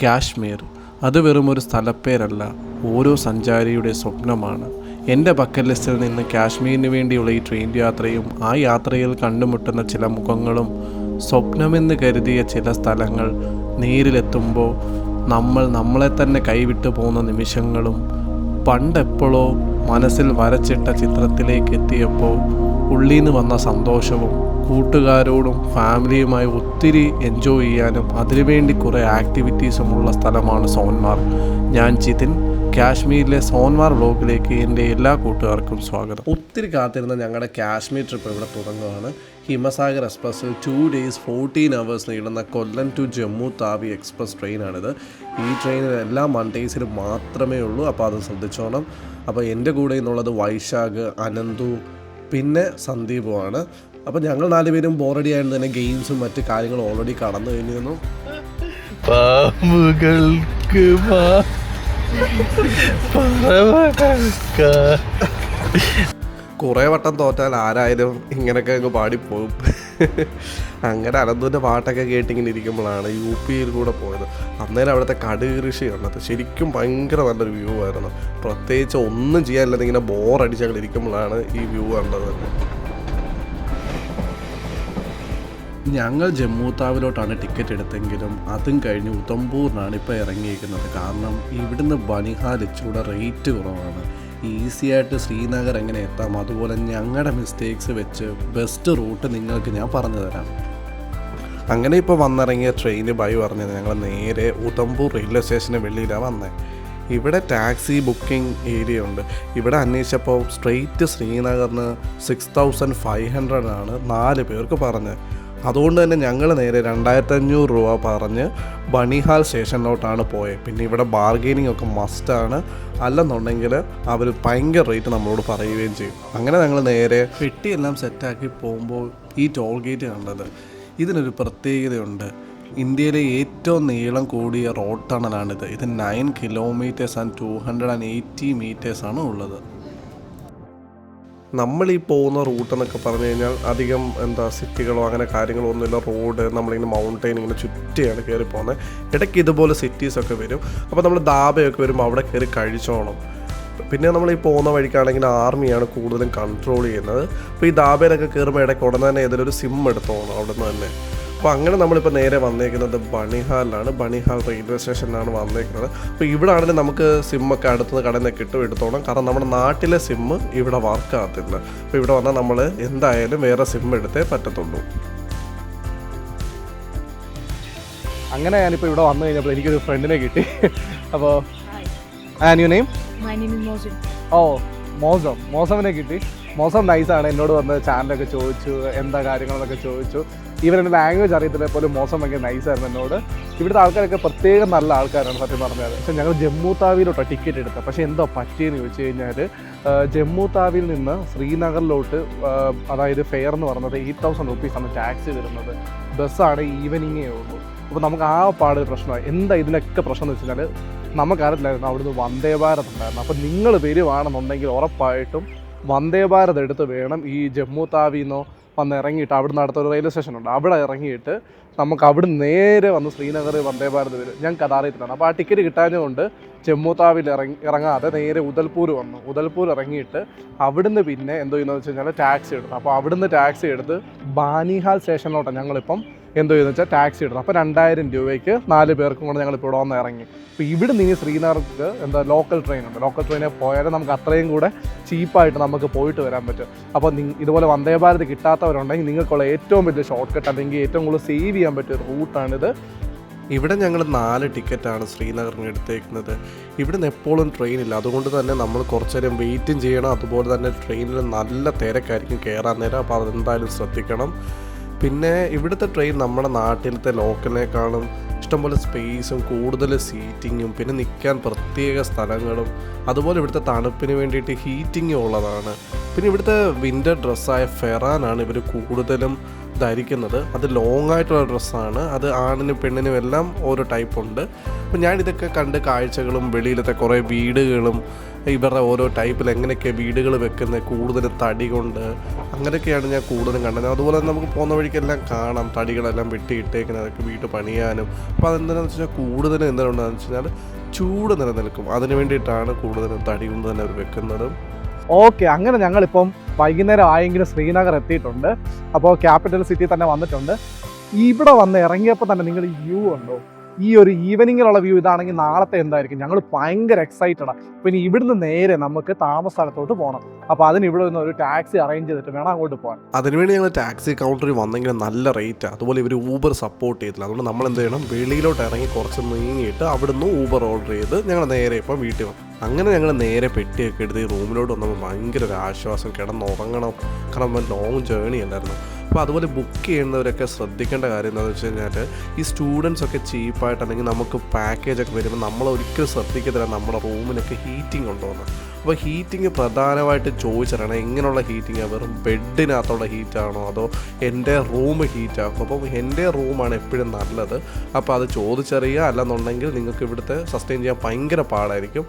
കാശ്മീർ അത് വെറും ഒരു സ്ഥലപ്പേരല്ല, ഓരോ സഞ്ചാരിയുടെ സ്വപ്നമാണ്. എൻ്റെ ബക്കറ്റ് ലിസ്റ്റിൽ നിന്ന് കാശ്മീരിന് വേണ്ടിയുള്ള ഈ ട്രെയിൻ യാത്രയും ആ യാത്രയിൽ കണ്ടുമുട്ടുന്ന ചില മുഖങ്ങളും സ്വപ്നമെന്ന് കരുതിയ ചില സ്ഥലങ്ങൾ നേരിലെത്തുമ്പോൾ നമ്മളെ തന്നെ കൈവിട്ടു പോകുന്ന നിമിഷങ്ങളും പണ്ടെപ്പോഴോ മനസ്സിൽ വരച്ചിട്ട ചിത്രത്തിലേക്ക് എത്തിയപ്പോൾ ഉള്ളിൽ നിന്ന് വന്ന സന്തോഷവും കൂട്ടുകാരോടും ഫാമിലിയുമായി ഒത്തിരി എൻജോയ് ചെയ്യാനും അതിനുവേണ്ടി കുറേ ആക്ടിവിറ്റീസുമുള്ള സ്ഥലമാണ് സോൻമാർഗ്. ഞാൻ ജിതിൻ. കാശ്മീരിലെ സോൻമാർഗ് വ്ലോഗിലേക്ക് എൻ്റെ എല്ലാ കൂട്ടുകാർക്കും സ്വാഗതം. ഒത്തിരി കാത്തിരുന്ന ഞങ്ങളുടെ കാശ്മീർ ട്രിപ്പ് ഇവിടെ തുടങ്ങുകയാണ്. ഹിമസാഗർ എക്സ്പ്രസ്സിൽ 2 days 14 hours നീളുന്ന കൊല്ലം ടു ജമ്മു താവി എക്സ്പ്രസ് ട്രെയിനാണിത്. ഈ ട്രെയിനിൽ എല്ലാ മൺഡേയ്സിലും മാത്രമേ ഉള്ളൂ, അപ്പോൾ അത് ശ്രദ്ധിച്ചോണം. അപ്പോൾ എൻ്റെ കൂടെ ഇന്നുള്ളത് വൈശാഖ്, അനന്തു, പിന്നെ സന്ദീപുമാണ്. അപ്പോൾ ഞങ്ങൾ 4 പേരും ബോറടി ആയതുകൊണ്ട് തന്നെ ഗെയിംസും മറ്റു കാര്യങ്ങളും ഓൾറെഡി കടന്നു കഴിഞ്ഞിരുന്നു. കുറേ വട്ടം തോറ്റാൽ ആരായാലും ഇങ്ങനെയൊക്കെ അങ്ങ് പാടിപ്പോകും. അങ്ങനെ അനന്തുവിൻ്റെ പാട്ടൊക്കെ കേട്ടിങ്ങനെ ഇരിക്കുമ്പോഴാണ് UP-യിൽ കൂടെ പോയത്. അന്നേരം അവിടുത്തെ കടുകൃഷി കണ്ടത് ശരിക്കും ഭയങ്കര നല്ലൊരു വ്യൂ ആയിരുന്നു. പ്രത്യേകിച്ച് ഒന്നും ചെയ്യാനില്ലാതെ ഇങ്ങനെ ബോറടിച്ച് ഞങ്ങൾ ഇരിക്കുമ്പോഴാണ് ഈ വ്യൂ കണ്ടത് തന്നെ. ഞങ്ങൾ ജമ്മു താവിലോട്ടാണ് ടിക്കറ്റ് എടുത്തെങ്കിലും അതും കഴിഞ്ഞ് ഉധംപൂറിനാണ് ഇപ്പോൾ ഇറങ്ങിയിരിക്കുന്നത്. കാരണം ഇവിടുന്ന് ബനിഹാൽ ഇച്ചിലൂടെ റേറ്റ് കുറവാണ്. ഈസി ആയിട്ട് ശ്രീനഗർ എങ്ങനെ എത്താം, അതുപോലെ ഞങ്ങളുടെ മിസ്റ്റേക്സ് വെച്ച് ബെസ്റ്റ് റൂട്ട് നിങ്ങൾക്ക് ഞാൻ പറഞ്ഞു തരാം. അങ്ങനെ ഇപ്പോൾ വന്നിറങ്ങിയ ട്രെയിന് ബൈ പറഞ്ഞത് ഞങ്ങൾ നേരെ ഉധംപൂർ റെയിൽവേ സ്റ്റേഷന് വെളിയിലാണ് വന്നത്. ഇവിടെ ടാക്സി ബുക്കിംഗ് ഏരിയ ഉണ്ട്. ഇവിടെ അന്വേഷിച്ചപ്പോൾ സ്ട്രെയിറ്റ് ശ്രീനഗറിന് 6500 ആണ് 4 പേർക്ക് പറഞ്ഞത്. അതുകൊണ്ട് തന്നെ ഞങ്ങൾ നേരെ 2500 രൂപ പറഞ്ഞ് ബനിഹാൽ സ്റ്റേഷനിലോട്ടാണ് പോയത്. പിന്നെ ഇവിടെ ബാർഗെയിനിങ് ഒക്കെ മസ്റ്റാണ്, അല്ലെന്നുണ്ടെങ്കിൽ അവർ ഭയങ്കര റേറ്റ് നമ്മളോട് പറയുകയും ചെയ്യും. അങ്ങനെ ഞങ്ങൾ നേരെ പെട്ടിയെല്ലാം സെറ്റാക്കി പോകുമ്പോൾ ഈ ടോൾ ഗേറ്റ് കണ്ടത്. ഇതിനൊരു പ്രത്യേകതയുണ്ട്. ഇന്ത്യയിലെ ഏറ്റവും നീളം കൂടിയ റോഡ് ടണലാണിത്. ഇത് 9 kilometers and 280 meters ആണ് ഉള്ളത്. നമ്മളീ പോകുന്ന റൂട്ടെന്നൊക്കെ പറഞ്ഞു കഴിഞ്ഞാൽ അധികം സിറ്റികളോ അങ്ങനെ കാര്യങ്ങളോ ഒന്നുമില്ല. റോഡ് നമ്മളിങ്ങനെ മൗണ്ടെയിൻ ഇങ്ങനെ ചുറ്റിയാണ് കയറി പോകുന്നത്. ഇടയ്ക്ക് ഇതുപോലെ സിറ്റീസൊക്കെ വരും. അപ്പോൾ നമ്മൾ ധാബയൊക്കെ വരുമ്പോൾ അവിടെ കയറി കഴിച്ചോണം. പിന്നെ നമ്മൾ ഈ പോകുന്ന വഴിക്കാണെങ്കിൽ ആർമിയാണ് കൂടുതലും കൺട്രോൾ ചെയ്യുന്നത്. അപ്പോൾ ഈ ധാബയിലൊക്കെ കയറുമ്പോൾ ഇടയ്ക്ക് ഉടനെ തന്നെ ഏതെങ്കിലും ഒരു സിം എടുത്തോണം അവിടെ നിന്ന് തന്നെ. അപ്പോൾ അങ്ങനെ നമ്മളിപ്പോൾ നേരെ വന്നേക്കുന്നത് ബനിഹാലിലാണ്. ബനിഹാൽ റെയിൽവേ സ്റ്റേഷനിലാണ് വന്നേക്കുന്നത്. അപ്പോൾ ഇവിടെ ആണെങ്കിൽ നമുക്ക് സിമ്മൊക്കെ അടുത്തുനിന്ന് കടയിൽ നിന്ന് കിട്ടും എടുത്തോണം. കാരണം നമ്മുടെ നാട്ടിലെ സിമ്മ് ഇവിടെ വർക്ക് ആകത്തില്ല. അപ്പോൾ ഇവിടെ വന്നാൽ നമ്മൾ എന്തായാലും വേറെ സിം എടുത്തേ പറ്റത്തുള്ളൂ. അങ്ങനെ ഞാനിപ്പോൾ ഇവിടെ വന്നു കഴിഞ്ഞപ്പോൾ എനിക്കൊരു ഫ്രണ്ടിനെ കിട്ടി. അപ്പോൾ and you name? My name is Mozin. മോസമിനെ കിട്ടി. മോസം നൈസാണ്. എന്നോട് വന്ന് ചാനലൊക്കെ ചോദിച്ചു, എന്താ കാര്യങ്ങളെന്നൊക്കെ ചോദിച്ചു. ഈവൻ എൻ്റെ ലാംഗ്വേജ് അറിയത്തില്ല പോലും മോസം ഭയങ്കര നൈസായിരുന്നു എന്നോട്. ഇവിടുത്തെ ആൾക്കാരൊക്കെ പ്രത്യേകം നല്ല ആൾക്കാരാണ് സത്യം പറഞ്ഞത്. പക്ഷേ ഞങ്ങൾ ജമ്മു താവിയിലോട്ടാണ് ടിക്കറ്റ് എടുത്തത്. പക്ഷേ എന്തോ പറ്റിയെന്ന് ചോദിച്ചു കഴിഞ്ഞാൽ ജമ്മു താവിയിൽ നിന്ന് ശ്രീനഗറിലോട്ട് അതായത് ഫെയർ എന്ന് പറയുന്നത് 8000 rupees ആണ് ടാക്സി വരുന്നത്. ബസ്സാണ് ഈവനിങ്ങേ ഉള്ളൂ. അപ്പോൾ നമുക്ക് ആ പാട് പ്രശ്നമായി. എന്താ ഇതിനൊക്കെ പ്രശ്നം എന്ന് വെച്ച് കഴിഞ്ഞാൽ നമുക്കറിയില്ലായിരുന്നു അവിടുന്ന് വന്ദേ ഭാരത് ഉണ്ടായിരുന്നു. അപ്പോൾ നിങ്ങൾ വരുവാണെന്നുണ്ടെങ്കിൽ ഉറപ്പായിട്ടും വന്ദേ ഭാരത് എടുത്ത് വേണം ഈ ജമ്മു താവിന്നോ വന്ന് ഇറങ്ങിയിട്ട് അവിടുന്ന് അടുത്തൊരു റെയിൽവേ സ്റ്റേഷൻ ഉണ്ട്, അവിടെ ഇറങ്ങിയിട്ട് നമുക്ക് അവിടെ നേരെ വന്ന് ശ്രീനഗർ വന്ദേ ഭാരത് വരും. ഞങ്ങൾക്ക് അതറിയത്തില്ലാണ്. അപ്പോൾ ആ ടിക്കറ്റ് കിട്ടാഞ്ഞുകൊണ്ട് ജമ്മു താവിൽ ഇറങ്ങാതെ നേരെ ഉദൽപൂർ വന്നു. ഉദൽപൂർ ഇറങ്ങിയിട്ട് അവിടുന്ന് പിന്നെ എന്തോ ചെയ്യുന്നത് വെച്ച് കഴിഞ്ഞാൽ ടാക്സി എടുത്തു. അപ്പോൾ അവിടുന്ന് ടാക്സി എടുത്ത് ബാനിഹാൽ സ്റ്റേഷനിലോട്ടാണ് ഞങ്ങളിപ്പം എന്തോ ചെയ്യുന്നത് വെച്ചാൽ ടാക്സി എടുത്തു. അപ്പോൾ 2000 രൂപയ്ക്ക് 4 പേർക്കും കൊണ്ട് ഞങ്ങളിപ്പോൾ ഇവിടെ വന്ന് ഇറങ്ങി. അപ്പോൾ ഇവിടെ നിന്ന് ശ്രീനഗർക്ക് ലോക്കൽ ട്രെയിൻ ഉണ്ട്. ലോക്കൽ ട്രെയിനിൽ പോയാലും നമുക്ക് അത്രയും കൂടെ ചീപ്പായിട്ട് നമുക്ക് പോയിട്ട് വരാൻ പറ്റും. അപ്പോൾ ഇതുപോലെ വന്ദേ ഭാരത് കിട്ടാത്തവരുണ്ടെങ്കിൽ നിങ്ങൾക്കുള്ള ഏറ്റവും വലിയ ഷോർട്ട് കട്ട് അല്ലെങ്കിൽ ഏറ്റവും കൂടുതൽ സേവ് ചെയ്യാൻ പറ്റിയ റൂട്ടാണിത്. ഇവിടെ ഞങ്ങൾ 4 ടിക്കറ്റാണ് ശ്രീനഗറിന് എടുത്തേക്കുന്നത്. ഇവിടുന്ന് എപ്പോഴും ട്രെയിനില്ല, അതുകൊണ്ട് തന്നെ നമ്മൾ കുറച്ച് നേരം വെയിറ്റും ചെയ്യണം. അതുപോലെ തന്നെ ട്രെയിനിൽ നല്ല തിരക്കായിരിക്കും കയറാൻ നേരം. അപ്പോൾ അതെന്തായാലും ശ്രദ്ധിക്കണം. പിന്നെ ഇവിടുത്തെ ട്രെയിൻ നമ്മുടെ നാട്ടിലത്തെ ലോക്കലിനേക്കാളും ഇഷ്ടംപോലെ സ്പേസും കൂടുതൽ സീറ്റിങ്ങും പിന്നെ നിൽക്കാൻ പ്രത്യേക സ്ഥലങ്ങളും അതുപോലെ ഇവിടുത്തെ തണുപ്പിന് വേണ്ടിയിട്ട് ഹീറ്റിങ്ങും ഉള്ളതാണ്. പിന്നെ ഇവിടുത്തെ വിൻ്റർ ഡ്രസ്സായ ഫെറാനാണ് ഇവർ കൂടുതലും ധരിക്കുന്നത്. അത് ലോങ് ആയിട്ടുള്ള ഡ്രസ്സാണ്. അത് ആണിനും പെണ്ണിനും എല്ലാം ഓരോ ടൈപ്പ് ഉണ്ട്. അപ്പോൾ ഞാനിതൊക്കെ കണ്ട് കാഴ്ചകളും വെളിയിലത്തെ കുറേ വീടുകളും ഇവരുടെ ഓരോ ടൈപ്പിൽ എങ്ങനെയൊക്കെ വീടുകൾ വെക്കുന്നത്, കൂടുതൽ തടി കൊണ്ട് അങ്ങനെയൊക്കെയാണ് ഞാൻ കൂടുതലും കണ്ടത്. അതുപോലെ തന്നെ നമുക്ക് പോകുന്ന വഴിക്കെല്ലാം കാണാം തടികളെല്ലാം വെട്ടിയിട്ടേക്കുന്നതൊക്കെ വീട് പണിയാനും. അപ്പോൾ അതെന്താണെന്ന് വെച്ച് കഴിഞ്ഞാൽ കൂടുതലും എന്തുകൊണ്ടാണെന്ന് വെച്ച് കഴിഞ്ഞാൽ ചൂട് നിലനിൽക്കും, അതിന് വേണ്ടിയിട്ടാണ് കൂടുതലും തടി കൊണ്ട് തന്നെ അവർ വെക്കുന്നത്. ഓക്കെ, അങ്ങനെ ഞങ്ങളിപ്പം വൈകുന്നേരം ആയെങ്കിലും ശ്രീനഗർ എത്തിയിട്ടുണ്ട്. അപ്പോൾ ക്യാപിറ്റൽ സിറ്റി തന്നെ വന്നിട്ടുണ്ട്. ഇവിടെ വന്ന് ഇറങ്ങിയപ്പോൾ തന്നെ നിങ്ങൾ വ്യൂ ഉണ്ടോ? ഈ ഒരു ഈവനിങ്ങിലുള്ള വ്യൂ ഇതാണെങ്കിൽ നാളത്തെ എന്തായിരിക്കും? ഞങ്ങൾ ഭയങ്കര എക്സൈറ്റഡാണ്. പിന്നെ ഇവിടുന്ന് നേരെ നമുക്ക് താമസ സ്ഥലത്തോട്ട് പോകണം. അപ്പോൾ അതിന് ഇവിടെ നിന്ന് ഒരു ടാക്സി അറേഞ്ച് ചെയ്തിട്ട് വേണം അങ്ങോട്ട് പോകാൻ. അതിനുവേണ്ടി ഞങ്ങൾ ടാക്സി കൗണ്ടറിൽ വന്നെങ്കിലും നല്ല റേറ്റാണ്. അതുപോലെ ഇവർ ഊബർ സപ്പോർട്ട് ചെയ്തില്ല. അതുകൊണ്ട് നമ്മൾ എന്ത് ചെയ്യണം, വെളിയിലോട്ട് ഇറങ്ങി കുറച്ച് നീങ്ങിയിട്ട് അവിടുന്ന് ഊബർ ഓർഡർ ചെയ്ത് ഞങ്ങൾ നേരെ ഇപ്പം വീട്ടിൽ വന്നു. അങ്ങനെ ഞങ്ങൾ നേരെ പെട്ടിയൊക്കെ എടുത്ത് ഈ റൂമിലോട്ട് വന്നപ്പോൾ ഭയങ്കര ഒരു ആശ്വാസം, കിടന്നുറങ്ങണം. കാരണം ലോങ് ജേണി അല്ലായിരുന്നു. അപ്പോൾ അതുപോലെ ബുക്ക് ചെയ്യുന്നവരൊക്കെ ശ്രദ്ധിക്കേണ്ട കാര്യം എന്താണെന്ന് വെച്ച് കഴിഞ്ഞാൽ ഈ സ്റ്റുഡൻസ് ഒക്കെ ചീപ്പായിട്ട് അല്ലെങ്കിൽ നമുക്ക് പാക്കേജൊക്കെ വരുമ്പോൾ നമ്മൾ ഒരിക്കലും ശ്രദ്ധിക്കത്തില്ല നമ്മുടെ റൂമിനൊക്കെ ഹീറ്റിംഗ് ഉണ്ടോയെന്ന്. അപ്പോൾ ഹീറ്റിംഗ് പ്രധാനമായിട്ട് ചോദിച്ചിട്ടാണ് എങ്ങനെയുള്ള ഹീറ്റിംഗ്, വെറും ബെഡിനകത്തുള്ള ഹീറ്റാണോ അതോ എൻ്റെ റൂം ഹീറ്റാക്കും. അപ്പോൾ എൻ്റെ റൂമാണ് എപ്പോഴും നല്ലത്. അപ്പോൾ അത് ചോദിച്ചറിയുക, അല്ലെന്നുണ്ടെങ്കിൽ നിങ്ങൾക്ക് ഇവിടുത്തെ സസ്റ്റെയിൻ ചെയ്യാൻ ഭയങ്കര പാടായിരിക്കും.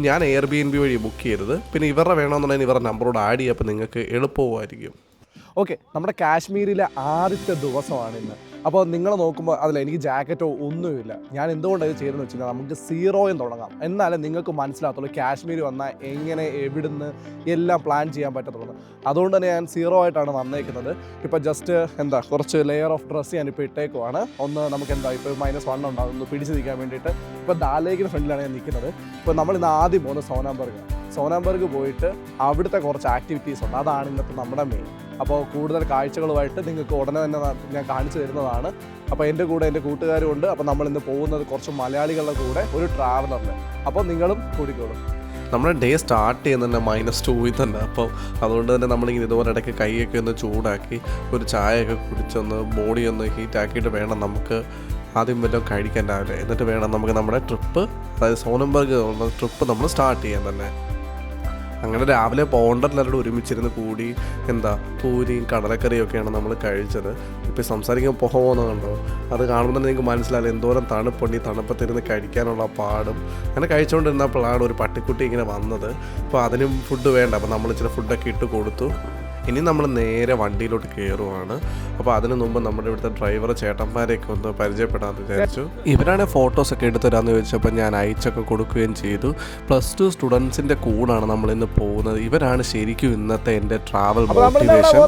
ഞാൻ എയർബിഎൻബി വഴി ബുക്ക് ചെയ്തത്. പിന്നെ ഇവരുടെ വേണമെന്നുണ്ടെങ്കിൽ ഇവരുടെ നമ്പറോട് ആഡ് ചെയ്യുക, നിങ്ങൾക്ക് എളുപ്പമായിരിക്കും. ഓക്കെ, നമ്മുടെ കാശ്മീരിലെ ആദ്യത്തെ ദിവസമാണ് ഇന്ന്. അപ്പോൾ നിങ്ങൾ നോക്കുമ്പോൾ അതിൽ എനിക്ക് ജാക്കറ്റോ ഒന്നുമില്ല. ഞാൻ എന്തുകൊണ്ടാണ് ഇത് ചെയ്തതെന്ന് വെച്ച് കഴിഞ്ഞാൽ നമുക്ക് സീറോയും തുടങ്ങാം, എന്നാലേ നിങ്ങൾക്ക് മനസ്സിലാകത്തുള്ളൂ കാശ്മീർ വന്നാൽ എങ്ങനെ എവിടുന്ന് എല്ലാം പ്ലാൻ ചെയ്യാൻ പറ്റത്തുള്ളൂ. അതുകൊണ്ട് തന്നെ ഞാൻ സീറോ ആയിട്ടാണ് വന്നേക്കുന്നത്. ഇപ്പോൾ ജസ്റ്റ് കുറച്ച് ലെയർ ഓഫ് ഡ്രസ്സ് ഞാനിപ്പോൾ ഇട്ടേക്കുവാണ്. ഒന്ന് നമുക്ക് ഇപ്പോൾ -1 ഉണ്ടാകും, ഒന്ന് പിടിച്ച് നിൽക്കാൻ വേണ്ടിയിട്ട്. ഇപ്പോൾ ദാലേക്കിന് ഫ്രണ്ടിലാണ് ഞാൻ നിൽക്കുന്നത്. ഇപ്പോൾ നമ്മളിന്ന് ആദ്യം പോകുന്നത് സോനാംബർഗ് പോയിട്ട് അവിടുത്തെ കുറച്ച് ആക്ടിവിറ്റീസ് ഉണ്ട്. അതാണ് ഇന്നത്തെ നമ്മുടെ മെയിൻ. അപ്പോൾ കൂടുതൽ കാഴ്ചകളുമായിട്ട് നിങ്ങൾക്ക് ഉടനെ തന്നെ ഞാൻ കാണിച്ചു തരുന്നതാണ്. അപ്പോൾ എൻ്റെ കൂടെ എൻ്റെ കൂട്ടുകാരും ഉണ്ട്. അപ്പോൾ നമ്മളിന്ന് പോകുന്നത് കുറച്ച് മലയാളികളുടെ കൂടെ ഒരു ട്രാവലറിൽ. അപ്പോൾ നിങ്ങളും കൂടിക്കോളും. നമ്മുടെ ഡേ സ്റ്റാർട്ട് ചെയ്യുന്നത് -2 തന്നെ. അപ്പോൾ അതുകൊണ്ട് തന്നെ നമ്മളിങ്ങനെ ഇതുപോലെ ഇടയ്ക്ക് കൈയൊക്കെ ഒന്ന് ചൂടാക്കി ഒരു ചായയൊക്കെ കുടിച്ചൊന്ന് ബോഡി ഒന്ന് ഹീറ്റാക്കിയിട്ട് വേണം നമുക്ക് ആദ്യം വല്ലതും കഴിക്കാൻ രാവിലെ. എന്നിട്ട് വേണം നമുക്ക് നമ്മുടെ ട്രിപ്പ്, അതായത് സോനംബർഗ് ഉള്ള ട്രിപ്പ് നമ്മൾ സ്റ്റാർട്ട് ചെയ്യാൻ തന്നെ. അങ്ങനെ രാവിലെ പോകണ്ടെല്ലാവരോടും ഒരുമിച്ചിരുന്ന് കൂടി പൂരിയും കടലക്കറിയും ഒക്കെയാണ് നമ്മൾ കഴിച്ചത്. ഇപ്പോൾ സംസാരിക്കാൻ പോകുന്നുണ്ടോ, അത് കാണുമ്പോൾ തന്നെ നിങ്ങൾക്ക് മനസ്സിലാവില്ല എന്തോരം തണുപ്പുണ്ട്. ഈ തണുപ്പത്തിരുന്ന് കഴിക്കാനുള്ള പാടും. അങ്ങനെ കഴിച്ചുകൊണ്ടിരുന്നപ്പോഴാണ് ഒരു പട്ടിക്കുട്ടി ഇങ്ങനെ വന്നത്. അപ്പോൾ അതിനും ഫുഡ് വേണ്ട. അപ്പോൾ നമ്മൾ ചില ഫുഡൊക്കെ ഇട്ട് കൊടുത്തു. ഇനി നമ്മൾ നേരെ വണ്ടിയിലോട്ട് കയറുവാണ്. അപ്പോൾ അതിന് മുമ്പ് നമ്മുടെ ഇവിടുത്തെ ഡ്രൈവർ ചേട്ടന്മാരെയൊക്കെ ഒന്ന് പരിചയപ്പെടാമെന്ന് വിചാരിച്ചു. ഇവരാണ് ഫോട്ടോസൊക്കെ എടുത്തു തരാമെന്ന് ചോദിച്ചപ്പോൾ ഞാൻ അയച്ചൊക്കെ കൊടുക്കുകയും ചെയ്തു. +2 സ്റ്റുഡൻസിൻ്റെ കൂടാണ് നമ്മളിന്ന് പോകുന്നത്. ഇവരാണ് ശരിക്കും ഇന്നത്തെ എൻ്റെ ട്രാവൽ മോട്ടിവേഷൻ.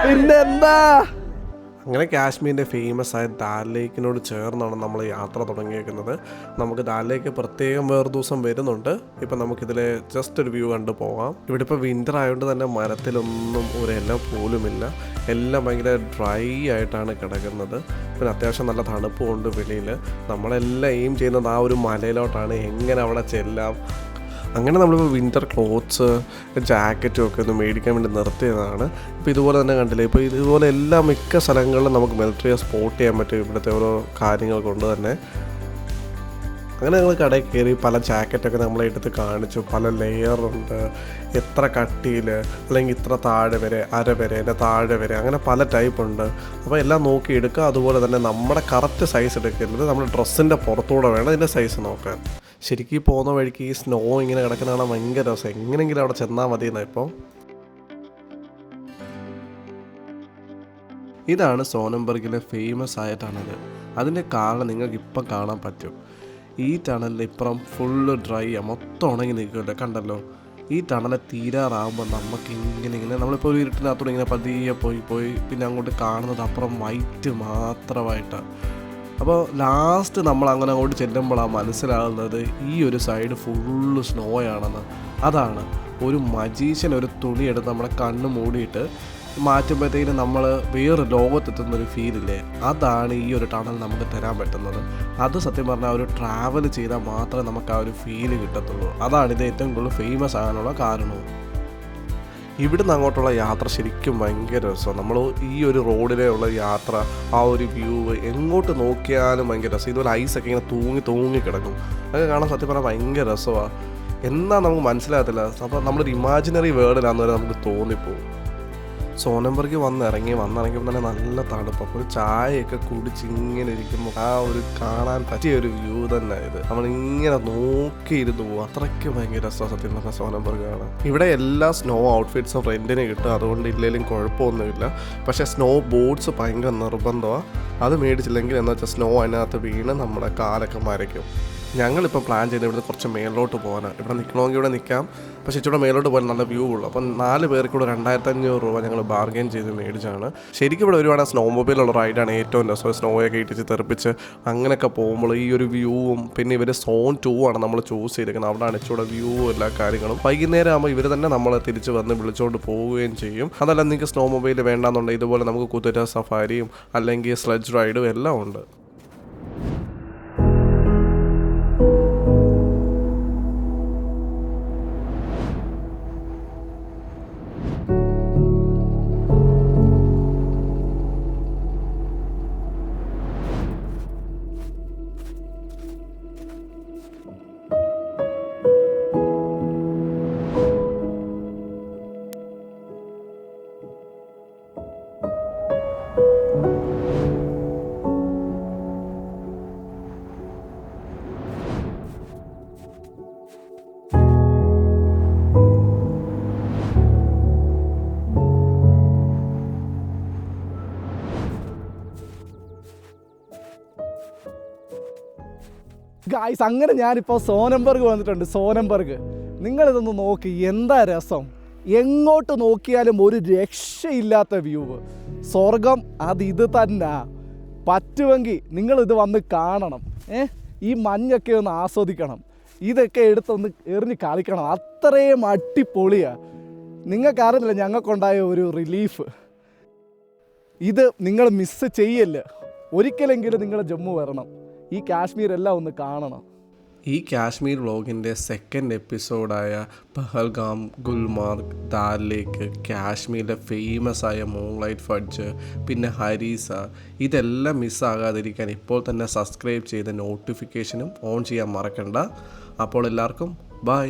പിന്നെന്താ, അങ്ങനെ കാശ്മീരിൻ്റെ ഫേമസ് ആയ ദാൽ ലേക്കിനോട് ചേർന്നാണ് നമ്മൾ യാത്ര തുടങ്ങിയേക്കുന്നത്. നമുക്ക് ദാൽ ലേക്ക് പ്രത്യേകം വേറെ ദിവസം വരുന്നുണ്ട്. ഇപ്പം നമുക്കിതിൽ ജസ്റ്റ് ഒരു വ്യൂ കണ്ടു പോകാം. ഇവിടെ ഇപ്പോൾ വിൻ്റർ ആയതുകൊണ്ട് തന്നെ മരത്തിലൊന്നും ഒരു ഇല പോലുമില്ല. എല്ലാം ഭയങ്കര ഡ്രൈ ആയിട്ടാണ് കിടക്കുന്നത്. പിന്നെ അത്യാവശ്യം നല്ല തണുപ്പുമുണ്ട് വെളിയിൽ. നമ്മളെല്ലാം എയിം ചെയ്യുന്നത് ആ ഒരു മലയിലോട്ടാണ്, എങ്ങനെ അവിടെ ചെല്ലാം. അങ്ങനെ നമ്മളിപ്പോൾ വിൻ്റർ ക്ലോത്ത്സ് ജാക്കറ്റും ഒക്കെ ഒന്ന് മേടിക്കാൻ വേണ്ടി നിർത്തിയതാണ്. ഇപ്പോൾ ഇതുപോലെ തന്നെ കണ്ടില്ലേ, ഇപ്പോൾ ഇതുപോലെ എല്ലാ മിക്ക സ്ഥലങ്ങളിലും നമുക്ക് മിലിറ്ററിയെ സ്പോട്ട് ചെയ്യാൻ പറ്റും ഇവിടുത്തെ ഓരോ കാര്യങ്ങൾ കൊണ്ട് തന്നെ. അങ്ങനെ ഞങ്ങൾ കടയിൽ കയറി പല ജാക്കറ്റൊക്കെ നമ്മളെ എടുത്ത് കാണിച്ചു. പല ലെയറുണ്ട്, എത്ര കട്ടിയിൽ, അല്ലെങ്കിൽ ഇത്ര താഴെ വരെ, അര വരെ, അതിൻ്റെ താഴെ വരെ, അങ്ങനെ പല ടൈപ്പ് ഉണ്ട്. അപ്പോൾ എല്ലാം നോക്കി എടുക്കുക. അതുപോലെ തന്നെ നമ്മുടെ കറക്റ്റ് സൈസ് എടുക്കരുത്, നമ്മുടെ ഡ്രസ്സിൻ്റെ പുറത്തൂടെ വേണം ഇതിൻ്റെ സൈസ് നോക്കാൻ. ശരിക്കും പോകുന്ന വഴിക്ക് ഈ സ്നോ ഇങ്ങനെ കിടക്കുന്നതാണ് ഭയങ്കര രസം. എങ്ങനെയെങ്കിലും അവിടെ ചെന്നാൽ മതി എന്നാണ്. ഇപ്പോൾ ഇതാണ് സോനംബർഗിലെ ഫേമസ് ആയ ടണൽ. അതിൻ്റെ കാരണം നിങ്ങൾക്ക് ഇപ്പം കാണാൻ പറ്റും. ഈ ടണലിൽ ഇപ്പുറം ഫുള്ള് ഡ്രൈ ആണ്, മൊത്തം ഉണങ്ങി നിൽക്കുമല്ലോ, കണ്ടല്ലോ. ഈ ടണൽ തീരാറാകുമ്പോൾ നമുക്ക് ഇങ്ങനെ നമ്മളിപ്പോൾ ഒരു ഇരുട്ടിനകത്തോടെ ഇങ്ങനെ പതിയെ പോയി പിന്നെ അങ്ങോട്ട് കാണുന്നത് അപ്പുറം വൈറ്റ് മാത്രമായിട്ടാണ്. അപ്പോൾ ലാസ്റ്റ് നമ്മൾ അങ്ങനെ അങ്ങോട്ട് ചെല്ലുമ്പോഴാണ് മനസ്സിലാകുന്നത് ഈ ഒരു സൈഡ് ഫുള്ള് സ്നോ ആണെന്ന്. അതാണ് ഒരു മജീഷ്യൻ ഒരു തുണി എടുത്ത് നമ്മളെ കണ്ണ് മൂടിയിട്ട് മാറ്റുമ്പോഴത്തേക്കും നമ്മൾ വേറെ ലോകത്തെത്തുന്നൊരു ഫീലില്ലേ, അതാണ് ഈ ഒരു ടണൽ നമുക്ക് തരാൻ പറ്റുന്നത്. അത് സത്യം പറഞ്ഞാൽ ഒരു ട്രാവൽ ചെയ്താൽ മാത്രമേ നമുക്ക് ആ ഒരു ഫീല് കിട്ടത്തുള്ളൂ. അതാണ് ഇത് ഏറ്റവും കൂടുതൽ ഫേമസ് ആകാനുള്ള കാരണവും. ഇവിടുന്ന് അങ്ങോട്ടുള്ള യാത്ര ശരിക്കും ഭയങ്കര രസമാണ്. നമ്മൾ ഈ ഒരു റോഡിലുള്ള യാത്ര, ആ ഒരു വ്യൂ എങ്ങോട്ട് നോക്കിയാലും ഭയങ്കര രസം. ഇതുപോലെ ഐസൊക്കെ ഇങ്ങനെ തൂങ്ങി കിടക്കും. അതൊക്കെ കാണാൻ സത്യം പറഞ്ഞാൽ ഭയങ്കര രസമാണ്. എന്നാൽ നമുക്ക് മനസ്സിലാകത്തില്ല. അപ്പോൾ നമ്മളൊരു ഇമാജിനറി വേൾഡിലാണെന്ന് വരെ നമുക്ക് തോന്നിപ്പോവും. സോനംബർഗ് വന്നിറങ്ങിയപ്പോൾ തന്നെ നല്ല തണുപ്പ്. അപ്പോൾ ഒരു ചായയൊക്കെ കുടിച്ച് ഇങ്ങനെ ഇരിക്കുമ്പോൾ ആ ഒരു കാണാൻ പറ്റിയ ഒരു വ്യൂ തന്നെ ഇത്. നമ്മളിങ്ങനെ നോക്കിയിരുന്നു പോകും. അത്രയ്ക്ക് ഭയങ്കര രസമാണ് സത്യം പറഞ്ഞാൽ സോനംബർഗ് കാണാൻ. ഇവിടെ എല്ലാ സ്നോ ഔട്ട്ഫിറ്റ്സും റെൻറ്റിന് കിട്ടും, അതുകൊണ്ട് ഇല്ലെങ്കിലും കുഴപ്പമൊന്നുമില്ല. പക്ഷേ സ്നോ ബോട്ട്സ് ഭയങ്കര നിർബന്ധമാണ്. അത് മേടിച്ചില്ലെങ്കിൽ എന്താ വെച്ചാൽ സ്നോ അതിനകത്ത് വീണ് നമ്മുടെ കാലൊക്കെ മരയ്ക്കും. ഞങ്ങളിപ്പോൾ പ്ലാൻ ചെയ്ത് ഇവിടുന്ന് കുറച്ച് മേലോട്ട് പോകാനാണ്. ഇവിടെ നിൽക്കണമെങ്കിൽ ഇവിടെ നിൽക്കാം, പക്ഷേ ഇച്ചിരി മേലോട്ട് പോകാൻ നല്ല വ്യൂ ഉള്ളൂ. അപ്പം 4 പേർക്ക് കൂടെ 2500 രൂപ ഞങ്ങൾ ബാർഗെയിൻ ചെയ്ത് മേടിച്ചാണ്. ശരിക്കും ഇവിടെ ഒരുപാട് സ്നോ മൊബൈലുള്ള റൈഡാണ് ഏറ്റവും രസം. സ്നോയൊക്കെ ഇട്ടിച്ച് തെറിപ്പിച്ച് അങ്ങനെയൊക്കെ പോകുമ്പോൾ ഈ ഒരു വ്യൂവും, പിന്നെ ഇവർ സോൺ 2 ആണ് നമ്മൾ ചൂസ് ചെയ്തിരിക്കുന്നത്. അവിടെയാണ് ഇച്ചിരി വ്യൂ എല്ലാ കാര്യങ്ങളും. വൈകുന്നേരം ആകുമ്പോൾ ഇവർ തന്നെ നമ്മളെ തിരിച്ച് വന്ന് വിളിച്ചുകൊണ്ട് പോവുകയും ചെയ്യും. അതല്ല നിങ്ങൾക്ക് സ്നോ മൊബൈൽ വേണ്ടാന്നുണ്ടെങ്കിൽ ഇതുപോലെ നമുക്ക് കുതിര സഫാരിയും അല്ലെങ്കിൽ സ്ലെഡ്ജ് റൈഡും എല്ലാം ഉണ്ട്. ഗായ്സ്, അങ്ങനെ ഞാനിപ്പോൾ സോനംബർഗ് വന്നിട്ടുണ്ട്. സോനംബർഗ് നിങ്ങളിതൊന്ന് നോക്കി, എന്താ രസം. എങ്ങോട്ട് നോക്കിയാലും ഒരു രക്ഷയില്ലാത്ത വ്യൂ. സ്വർഗം ഇത് തന്നെ. പറ്റുമെങ്കിൽ നിങ്ങളിത് വന്ന് കാണണം. ഈ മഞ്ഞൊക്കെ ഒന്ന് ആസ്വദിക്കണം. ഇതൊക്കെ എടുത്തൊന്ന് എറിഞ്ഞ് കളിക്കണം. അത്രയും അടിപൊളിയാണ്. നിങ്ങൾക്കറിയില്ല ഞങ്ങൾക്കുണ്ടായ ഒരു റിലീഫ്. ഇത് നിങ്ങൾ മിസ് ചെയ്യല്ല. ഒരിക്കലെങ്കിലും നിങ്ങൾ ജമ്മു വരണം. ഈ കാശ്മീർ എല്ലാം ഒന്ന് കാണണം. ഈ കാശ്മീർ വ്ളോഗിൻ്റെ സെക്കൻഡ് എപ്പിസോഡായ പഹൽഗാം, ഗുൽമാർഗ്, ദാൽ ലേക്ക്, കാശ്മീരിലെ ഫേമസ് ആയ മൂൺലൈറ്റ് ഫഡ്ജ്, പിന്നെ ഹരീസ, ഇതെല്ലാം മിസ്സാകാതിരിക്കാൻ ഇപ്പോൾ തന്നെ സബ്സ്ക്രൈബ് ചെയ്ത് നോട്ടിഫിക്കേഷനും ഓൺ ചെയ്യാൻ മറക്കണ്ട. അപ്പോൾ എല്ലാവർക്കും ബൈ.